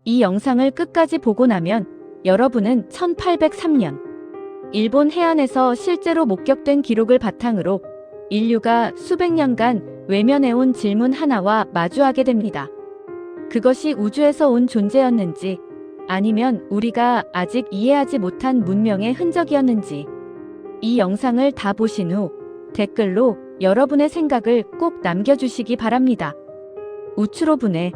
이 영상을 끝까지 보고 나면 여러분은 1803년 일본 해안에서 실제로 목격된 기록을 바탕으로 인류가 수백 년간 외면해온 질문 하나와 마주하게 됩니다. 그것이 우주에서 온 존재였는지 아니면 우리가 아직 이해하지 못한 문명의 흔적이었는지. 이 영상을 다 보신 후 댓글로 여러분의 생각을 꼭 남겨주시기 바랍니다. 우츠로분의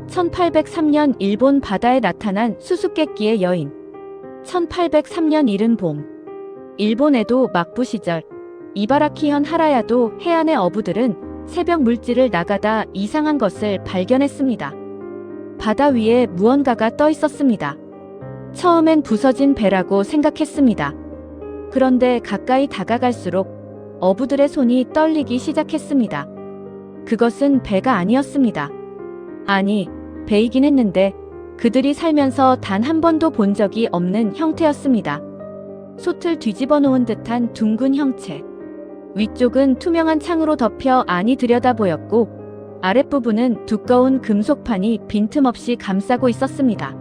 1803년 일본 바다에 나타난 수수께끼의 여인. 1803년 이른 봄, 일본 에도 막부 시절, 이바라키현 하라야도 해안의 어부들은 새벽 물질을 나가다 이상한 것을 발견했습니다. 바다 위에 무언가가 떠 있었습니다. 처음엔 부서진 배라고 생각했습니다. 그런데 가까이 다가갈수록 어부들의 손이 떨리기 시작했습니다. 그것은 배가 아니었습니다. 아니, 배이긴 했는데 그들이 살면서 단 한 번도 본 적이 없는 형태였습니다. 솥을 뒤집어 놓은 듯한 둥근 형체. 위쪽은 투명한 창으로 덮여 안이 들여다 보였고 아랫부분은 두꺼운 금속판이 빈틈없이 감싸고 있었습니다.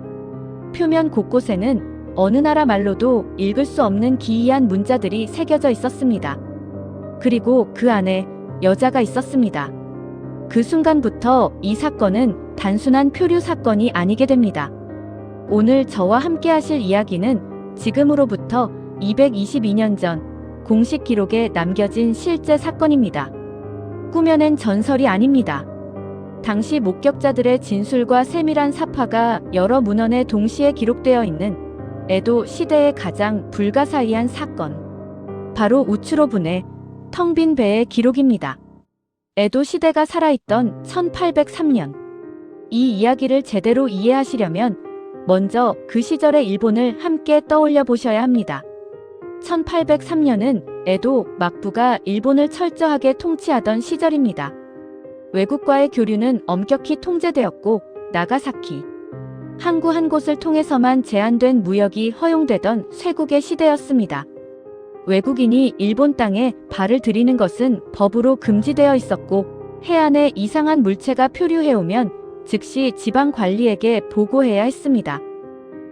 표면 곳곳에는 어느 나라 말로도 읽을 수 없는 기이한 문자들이 새겨져 있었습니다. 그리고 그 안에 여자가 있었습니다. 그 순간부터 이 사건은 단순한 표류 사건이 아니게 됩니다. 오늘 저와 함께 하실 이야기는 지금으로부터 222년 전 공식 기록에 남겨진 실제 사건입니다. 꾸며낸 전설이 아닙니다. 당시 목격자들의 진술과 세밀한 사파가 여러 문헌에 동시에 기록되어 있는 에도 시대의 가장 불가사의한 사건. 바로 우츠로분의 텅 빈 배의 기록입니다. 에도 시대가 살아있던 1803년. 이 이야기를 제대로 이해하시려면 먼저 그 시절의 일본을 함께 떠올려 보셔야 합니다. 1803년은 에도 막부가 일본을 철저하게 통치하던 시절입니다. 외국과의 교류는 엄격히 통제되었고 나가사키, 항구 한 곳을 통해서만 제한된 무역이 허용되던 쇄국의 시대였습니다. 외국인이 일본 땅에 발을 들이는 것은 법으로 금지되어 있었고 해안에 이상한 물체가 표류해오면 즉시 지방 관리에게 보고해야 했습니다.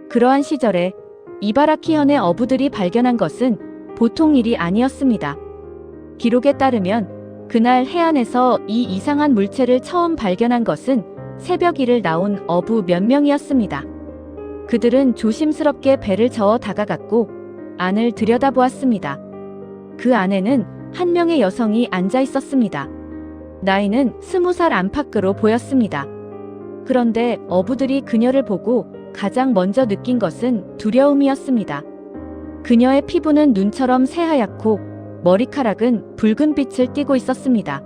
그러한 시절에 이바라키현의 어부들이 발견한 것은 보통 일이 아니었습니다. 기록에 따르면 그날 해안에서 이 이상한 물체를 처음 발견한 것은 새벽 일을 나온 어부 몇 명이었습니다. 그들은 조심스럽게 배를 저어 다가갔고 안을 들여다보았습니다. 그 안에는 한 명의 여성이 앉아 있었습니다. 나이는 20살 안팎으로 보였습니다. 그런데 어부들이 그녀를 보고 가장 먼저 느낀 것은 두려움이었습니다. 그녀의 피부는 눈처럼 새하얗고 머리카락은 붉은 빛을 띠고 있었습니다.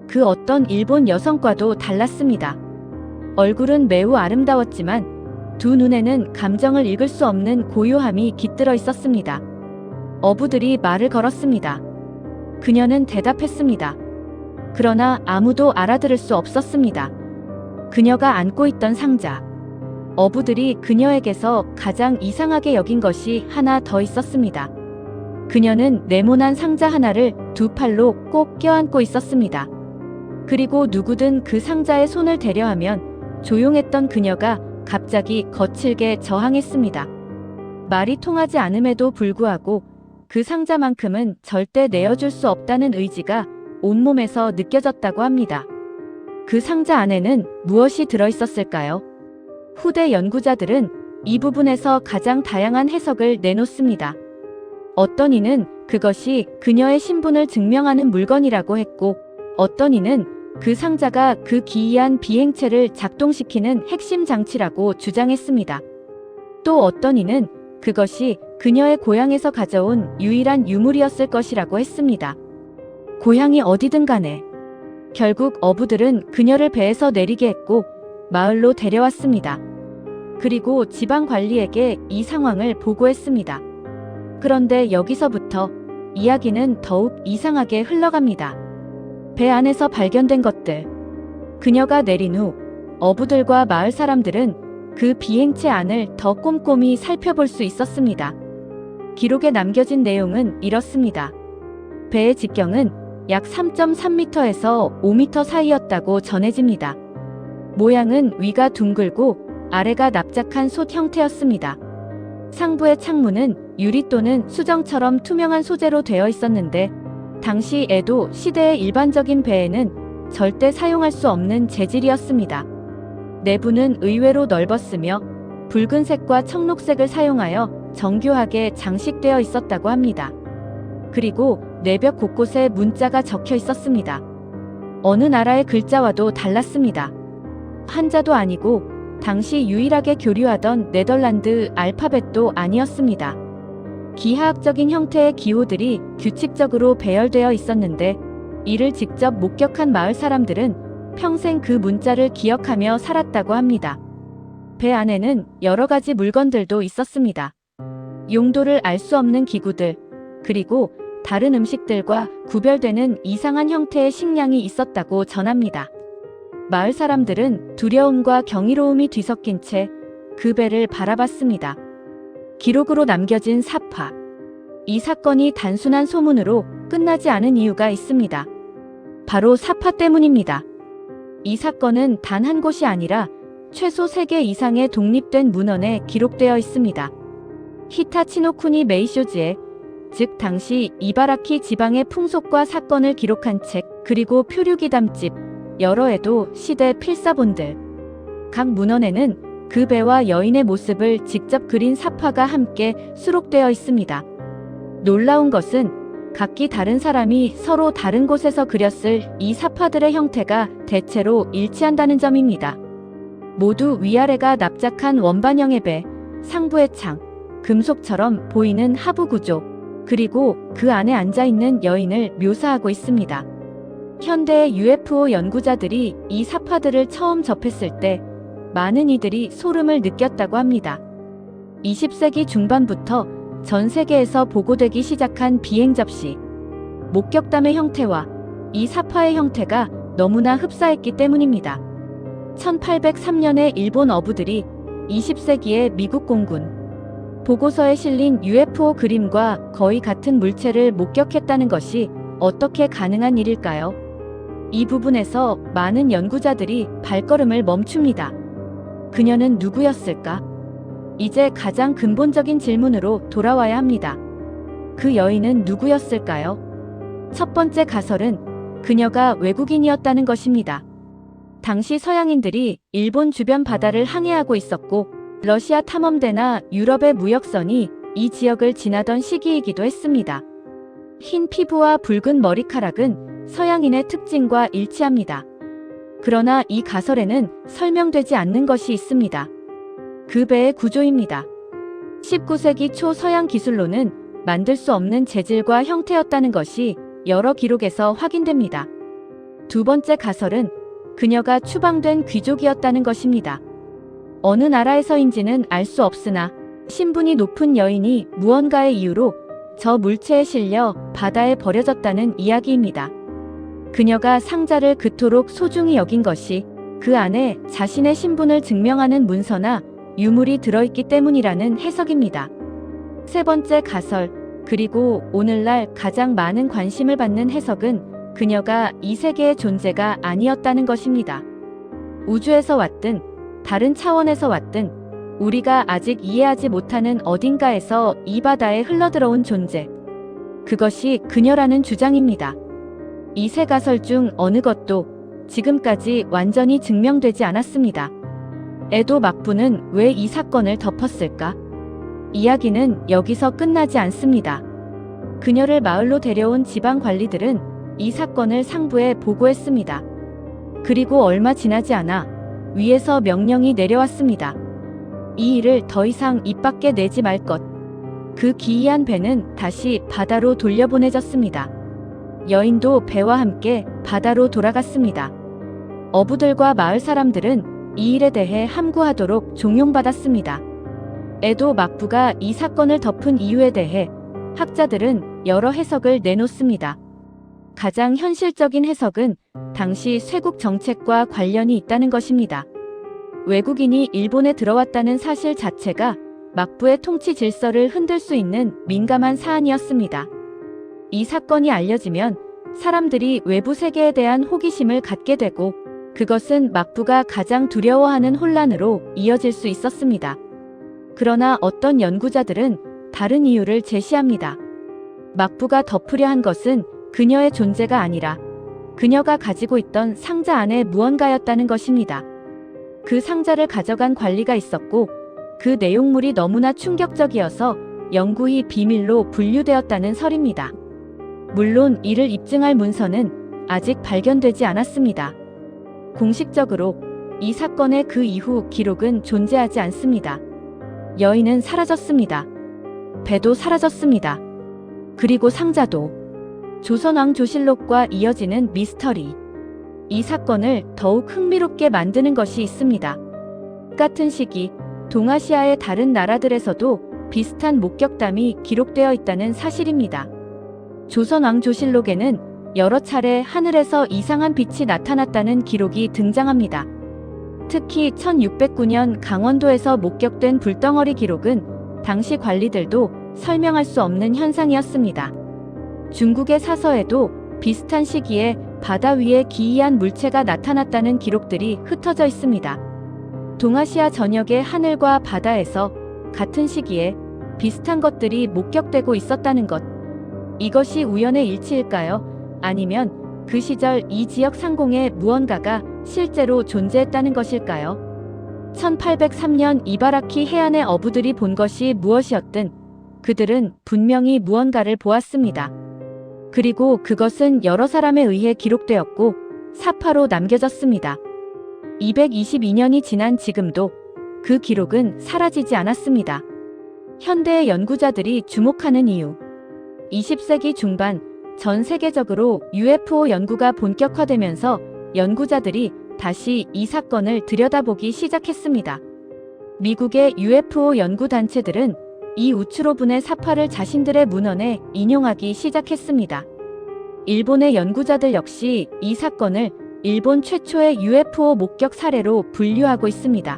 그 어떤 일본 여성과도 달랐습니다. 얼굴은 매우 아름다웠지만 두 눈에는 감정을 읽을 수 없는 고요함이 깃들어 있었습니다. 어부들이 말을 걸었습니다. 그녀는 대답했습니다. 그러나 아무도 알아들을 수 없었습니다. 그녀가 안고 있던 상자. 어부들이 그녀에게서 가장 이상하게 여긴 것이 하나 더 있었습니다. 그녀는 네모난 상자 하나를 두 팔로 꼭 껴안고 있었습니다. 그리고 누구든 그 상자에 손을 대려 하면 조용했던 그녀가 갑자기 거칠게 저항했습니다. 말이 통하지 않음에도 불구하고 그 상자만큼은 절대 내어줄 수 없다는 의지가 온몸에서 느껴졌다고 합니다. 그 상자 안에는 무엇이 들어있었을까요? 후대 연구자들은 이 부분에서 가장 다양한 해석을 내놓습니다. 어떤 이는 그것이 그녀의 신분을 증명하는 물건이라고 했고, 어떤 이는 그 상자가 그 기이한 비행체를 작동시키는 핵심 장치라고 주장했습니다. 또 어떤 이는 그것이 그녀의 고향에서 가져온 유일한 유물이었을 것이라고 했습니다. 고향이 어디든 간에 결국 어부들은 그녀를 배에서 내리게 했고 마을로 데려왔습니다. 그리고 지방 관리에게 이 상황을 보고했습니다. 그런데 여기서부터 이야기는 더욱 이상하게 흘러갑니다. 배 안에서 발견된 것들. 그녀가 내린 후 어부들과 마을 사람들은 그 비행체 안을 더 꼼꼼히 살펴볼 수 있었습니다. 기록에 남겨진 내용은 이렇습니다. 배의 직경은 약 3.3m에서 5m 사이였다고 전해집니다. 모양은 위가 둥글고 아래가 납작한 솥 형태였습니다. 상부의 창문은 유리 또는 수정처럼 투명한 소재로 되어 있었는데 당시 에도 시대의 일반적인 배에는 절대 사용할 수 없는 재질이었습니다. 내부는 의외로 넓었으며 붉은색과 청록색을 사용하여 정교하게 장식되어 있었다고 합니다. 그리고 내벽 곳곳에 문자가 적혀 있었습니다. 어느 나라의 글자와도 달랐습니다. 한자도 아니고 당시 유일하게 교류하던 네덜란드 알파벳도 아니었습니다. 기하학적인 형태의 기호들이 규칙적으로 배열되어 있었는데 이를 직접 목격한 마을 사람들은 평생 그 문자를 기억하며 살았다고 합니다. 배 안에는 여러 가지 물건들도 있었습니다. 용도를 알 수 없는 기구들, 그리고 다른 음식들과 구별되는 이상한 형태의 식량이 있었다고 전합니다. 마을 사람들은 두려움과 경이로움이 뒤섞인 채 그 배를 바라봤습니다. 기록으로 남겨진 사파. 이 사건이 단순한 소문으로 끝나지 않은 이유가 있습니다. 바로 사파 때문입니다. 이 사건은 단 한 곳이 아니라 최소 3개 이상의 독립된 문헌에 기록되어 있습니다. 히타치노쿠니 메이쇼즈에, 즉 당시 이바라키 지방의 풍속과 사건을 기록한 책, 그리고 표류기담집, 여러 에도 시대 필사본들. 각 문헌에는 그 배와 여인의 모습을 직접 그린 사파가 함께 수록되어 있습니다. 놀라운 것은 각기 다른 사람이 서로 다른 곳에서 그렸을 이 사파들의 형태가 대체로 일치한다는 점입니다. 모두 위아래가 납작한 원반형의 배, 상부의 창, 금속처럼 보이는 하부 구조, 그리고 그 안에 앉아있는 여인을 묘사하고 있습니다. 현대의 UFO 연구자들이 이 사파들을 처음 접했을 때 많은 이들이 소름을 느꼈다고 합니다. 20세기 중반부터 전 세계에서 보고되기 시작한 비행 접시, 목격담의 형태와 이 사파의 형태가 너무나 흡사했기 때문입니다. 1803년에 일본 어부들이 20세기에 미국 공군 보고서에 실린 UFO 그림과 거의 같은 물체를 목격했다는 것이 어떻게 가능한 일일까요? 이 부분에서 많은 연구자들이 발걸음을 멈춥니다. 그녀는 누구였을까? 이제 가장 근본적인 질문으로 돌아와야 합니다. 그 여인은 누구였을까요? 첫 번째 가설은 그녀가 외국인이었다는 것입니다. 당시 서양인들이 일본 주변 바다를 항해하고 있었고 러시아 탐험대나 유럽의 무역선이 이 지역을 지나던 시기이기도 했습니다. 흰 피부와 붉은 머리카락은 서양인의 특징과 일치합니다. 그러나 이 가설에는 설명되지 않는 것이 있습니다. 그 배의 구조입니다. 19세기 초 서양 기술로는 만들 수 없는 재질과 형태였다는 것이 여러 기록에서 확인됩니다. 두 번째 가설은 그녀가 추방된 귀족이었다는 것입니다. 어느 나라에서인지는 알 수 없으나 신분이 높은 여인이 무언가의 이유로 저 물체에 실려 바다에 버려졌다는 이야기입니다. 그녀가 상자를 그토록 소중히 여긴 것이 그 안에 자신의 신분을 증명하는 문서나 유물이 들어있기 때문이라는 해석입니다. 세 번째 가설, 그리고 오늘날 가장 많은 관심을 받는 해석은 그녀가 이 세계의 존재가 아니었다는 것입니다. 우주에서 왔든 다른 차원에서 왔든 우리가 아직 이해하지 못하는 어딘가에서 이 바다에 흘러들어온 존재. 그것이 그녀라는 주장입니다. 이 세 가설 중 어느 것도 지금까지 완전히 증명되지 않았습니다. 에도 막부는 왜 이 사건을 덮었을까? 이야기는 여기서 끝나지 않습니다. 그녀를 마을로 데려온 지방 관리들은 이 사건을 상부에 보고했습니다. 그리고 얼마 지나지 않아 위에서 명령이 내려왔습니다. 이 일을 더 이상 입 밖에 내지 말 것. 그 기이한 배는 다시 바다로 돌려보내졌습니다. 여인도 배와 함께 바다로 돌아갔습니다. 어부들과 마을 사람들은 이 일에 대해 함구하도록 종용받았습니다. 에도 막부가 이 사건을 덮은 이유에 대해 학자들은 여러 해석을 내놓습니다. 가장 현실적인 해석은 당시 쇄국 정책과 관련이 있다는 것입니다. 외국인이 일본에 들어왔다는 사실 자체가 막부의 통치 질서를 흔들 수 있는 민감한 사안이었습니다. 이 사건이 알려지면 사람들이 외부 세계에 대한 호기심을 갖게 되고 그것은 막부가 가장 두려워하는 혼란으로 이어질 수 있었습니다. 그러나 어떤 연구자들은 다른 이유를 제시합니다. 막부가 덮으려 한 것은 그녀의 존재가 아니라 그녀가 가지고 있던 상자 안에 무언가였다는 것입니다. 그 상자를 가져간 관리가 있었고 그 내용물이 너무나 충격적이어서 영구히 비밀로 분류되었다는 설입니다. 물론 이를 입증할 문서는 아직 발견되지 않았습니다. 공식적으로 이 사건의 그 이후 기록은 존재하지 않습니다. 여인은 사라졌습니다. 배도 사라졌습니다. 그리고 상자도. 조선왕조실록과 이어지는 미스터리. 이 사건을 더욱 흥미롭게 만드는 것이 있습니다. 같은 시기 동아시아의 다른 나라들에서도 비슷한 목격담이 기록되어 있다는 사실입니다. 조선왕조실록에는 여러 차례 하늘에서 이상한 빛이 나타났다는 기록이 등장합니다. 특히 1609년 강원도에서 목격된 불덩어리 기록은 당시 관리들도 설명할 수 없는 현상이었습니다. 중국의 사서에도 비슷한 시기에 바다 위에 기이한 물체가 나타났다는 기록들이 흩어져 있습니다. 동아시아 전역의 하늘과 바다에서 같은 시기에 비슷한 것들이 목격되고 있었다는 것. 이것이 우연의 일치일까요? 아니면 그 시절 이 지역 상공에 무언가가 실제로 존재했다는 것일까요? 1803년 이바라키 해안의 어부들이 본 것이 무엇이었든 그들은 분명히 무언가를 보았습니다. 그리고 그것은 여러 사람에 의해 기록되었고 사파로 남겨졌습니다. 222년이 지난 지금도 그 기록은 사라지지 않았습니다. 현대의 연구자들이 주목하는 이유. 20세기 중반 전 세계적으로 UFO 연구가 본격화되면서 연구자들이 다시 이 사건을 들여다보기 시작했습니다. 미국의 UFO 연구 단체들은 이 우추로분의 사파를 자신들의 문헌에 인용하기 시작했습니다. 일본의 연구자들 역시 이 사건을 일본 최초의 UFO 목격 사례로 분류하고 있습니다.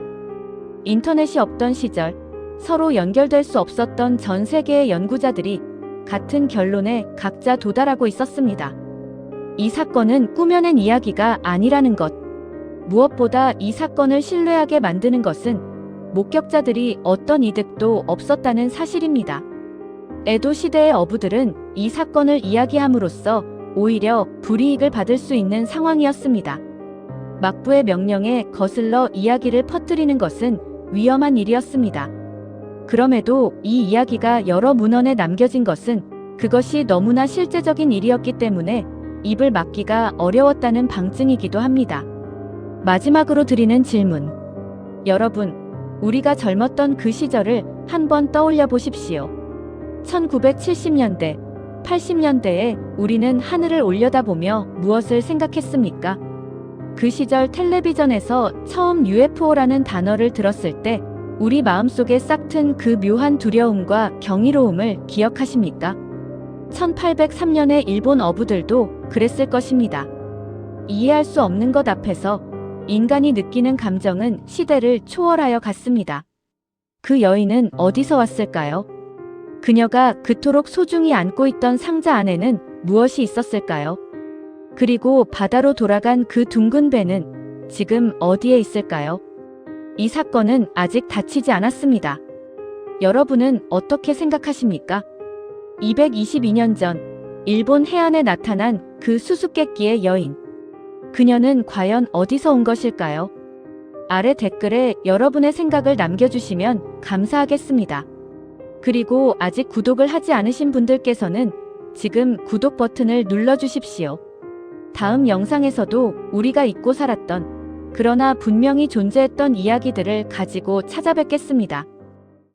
인터넷이 없던 시절 서로 연결될 수 없었던 전 세계의 연구자들이 같은 결론에 각자 도달하고 있었습니다. 이 사건은 꾸며낸 이야기가 아니라는 것. 무엇보다 이 사건을 신뢰하게 만드는 것은 목격자들이 어떤 이득도 없었다는 사실입니다. 에도 시대의 어부들은 이 사건을 이야기함으로써 오히려 불이익을 받을 수 있는 상황이었습니다. 막부의 명령에 거슬러 이야기를 퍼뜨리는 것은 위험한 일이었습니다. 그럼에도 이 이야기가 여러 문헌에 남겨진 것은 그것이 너무나 실제적인 일이었기 때문에 입을 막기가 어려웠다는 방증이기도 합니다. 마지막으로 드리는 질문. 여러분, 우리가 젊었던 그 시절을 한번 떠올려 보십시오. 1970년대, 80년대에 우리는 하늘을 올려다보며 무엇을 생각했습니까? 그 시절 텔레비전에서 처음 UFO라는 단어를 들었을 때 우리 마음속에 싹튼 그 묘한 두려움과 경이로움을 기억하십니까? 1803년의 일본 어부들도 그랬을 것입니다. 이해할 수 없는 것 앞에서 인간이 느끼는 감정은 시대를 초월하여 갔습니다. 그 여인은 어디서 왔을까요? 그녀가 그토록 소중히 안고 있던 상자 안에는 무엇이 있었을까요? 그리고 바다로 돌아간 그 둥근 배는 지금 어디에 있을까요? 이 사건은 아직 닫히지 않았습니다. 여러분은 어떻게 생각하십니까? 222년 전 일본 해안에 나타난 그 수수께끼의 여인. 그녀는 과연 어디서 온 것일까요? 아래 댓글에 여러분의 생각을 남겨주시면 감사하겠습니다. 그리고 아직 구독을 하지 않으신 분들께서는 지금 구독 버튼을 눌러주십시오. 다음 영상에서도 우리가 잊고 살았던 그러나 분명히 존재했던 이야기들을 가지고 찾아뵙겠습니다.